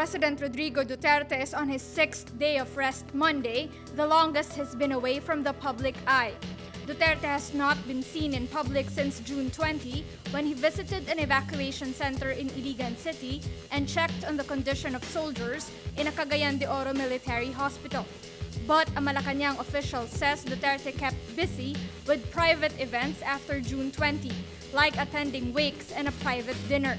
President Rodrigo Duterte is on his 6th day of rest Monday, the longest he's been away from the public eye. Duterte has not been seen in public since June 20 when he visited an evacuation center in Iligan City and checked on the condition of soldiers in a Cagayan de Oro military hospital. But a Malacanang official says Duterte kept busy with private events after June 20, like attending wakes and a private dinner.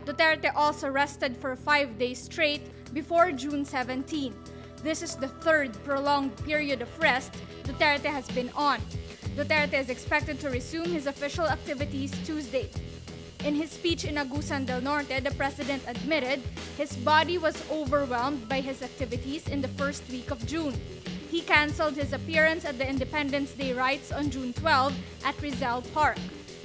Duterte also rested for 5 days straight before June 17. This is the third prolonged period of rest Duterte has been on. Duterte is expected to resume his official activities Tuesday. In his speech in Agusan del Norte, the president admitted his body was overwhelmed by his activities in the first week of June. He canceled his appearance at the Independence Day rites on June 12 at Rizal Park.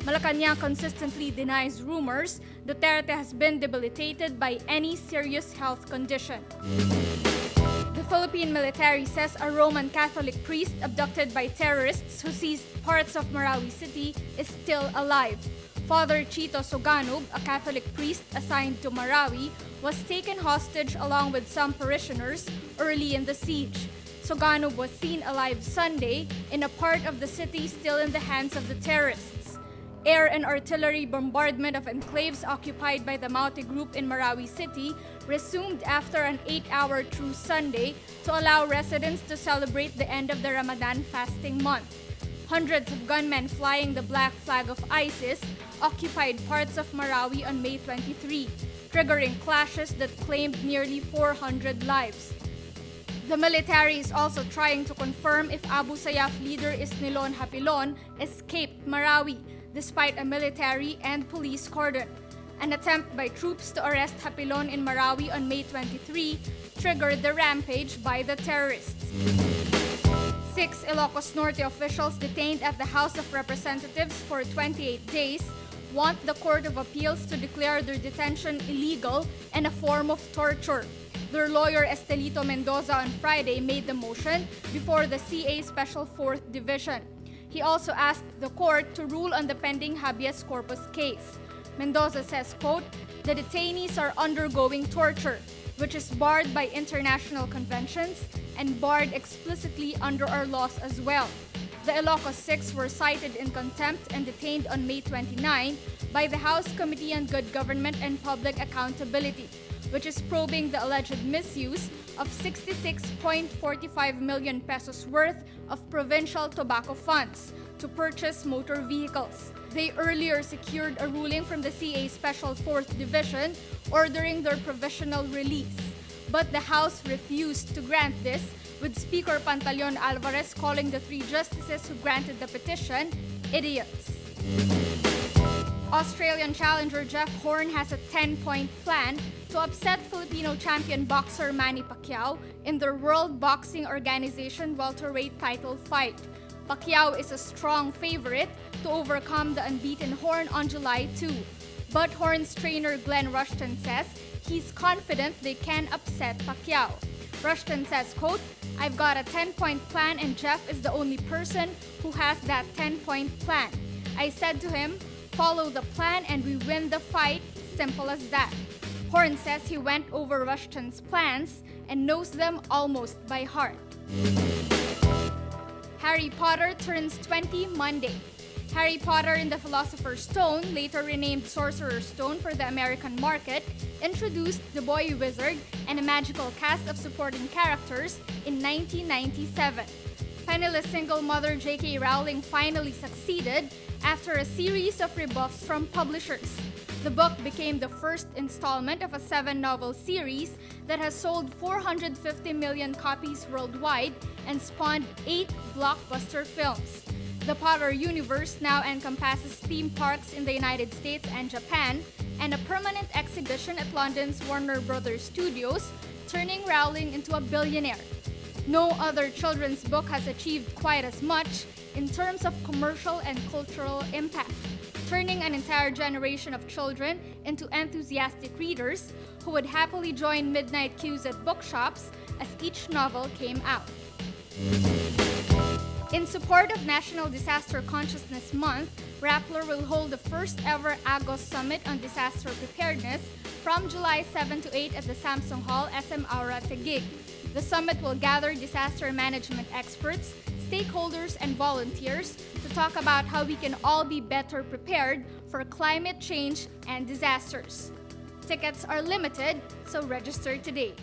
Malacanang consistently denies rumors Duterte has been debilitated by any serious health condition. The Philippine military says a Roman Catholic priest abducted by terrorists who seized parts of Marawi City is still alive. Father Chito Soganub, a Catholic priest assigned to Marawi, was taken hostage along with some parishioners early in the siege. Soganub was seen alive Sunday in a part of the city still in the hands of the terrorists. Air and artillery bombardment of enclaves occupied by the Maute group in Marawi City resumed after an 8-hour truce Sunday to allow residents to celebrate the end of the Ramadan fasting month. Hundreds of gunmen flying the black flag of ISIS occupied parts of Marawi on May 23, triggering clashes that claimed nearly 400 lives. The military is also trying to confirm if Abu Sayyaf leader Isnilon Hapilon escaped Marawi, despite a military and police cordon. An attempt by troops to arrest Hapilon in Marawi on May 23 triggered the rampage by the terrorists. 6 Ilocos Norte officials detained at the House of Representatives for 28 days want the Court of Appeals to declare their detention illegal and a form of torture. Their lawyer Estelito Mendoza on Friday made the motion before the CA Special 4th Division. He also asked the court to rule on the pending habeas corpus case. Mendoza says, quote, "The detainees are undergoing torture, which is barred by international conventions and barred explicitly under our laws as well." The Ilocos 6 were cited in contempt and detained on May 29 by the House Committee on Good Government and Public Accountability, which is probing the alleged misuse of 66.45 million pesos worth of provincial tobacco funds to purchase motor vehicles. They earlier secured a ruling from the CA Special 4th Division ordering their provisional release. But the House refused to grant this, with Speaker Pantaleon Alvarez calling the 3 justices who granted the petition idiots. Australian challenger Jeff Horn has a 10-point plan to upset Filipino champion boxer Manny Pacquiao in their World Boxing Organization welterweight title fight. Pacquiao is a strong favorite to overcome the unbeaten Horn on July 2. But Horn's trainer Glenn Rushton says he's confident they can upset Pacquiao. Rushton says, quote, "I've got a 10-point plan and Jeff is the only person who has that 10-point plan. I said to him, follow the plan and we win the fight, simple as that." Horn says he went over Rushton's plans and knows them almost by heart. Harry Potter turns 20 Monday. Harry Potter and the Philosopher's Stone, later renamed Sorcerer's Stone for the American market, introduced the boy wizard and a magical cast of supporting characters in 1997. Penniless single mother J.K. Rowling finally succeeded after a series of rebuffs from publishers. The book became the first installment of a 7-novel series that has sold 450 million copies worldwide and spawned 8 blockbuster films. The Potter universe now encompasses theme parks in the United States and Japan, and a permanent exhibition at London's Warner Brothers Studios, turning Rowling into a billionaire. No other children's book has achieved quite as much in terms of commercial and cultural impact, turning an entire generation of children into enthusiastic readers who would happily join midnight queues at bookshops as each novel came out. In support of National Disaster Consciousness Month, Rappler will hold the first ever AGOS Summit on Disaster Preparedness from July 7 to 8 at the Samsung Hall, SM Aura, Taguig. The summit will gather disaster management experts, stakeholders, and volunteers to talk about how we can all be better prepared for climate change and disasters. Tickets are limited, so register today.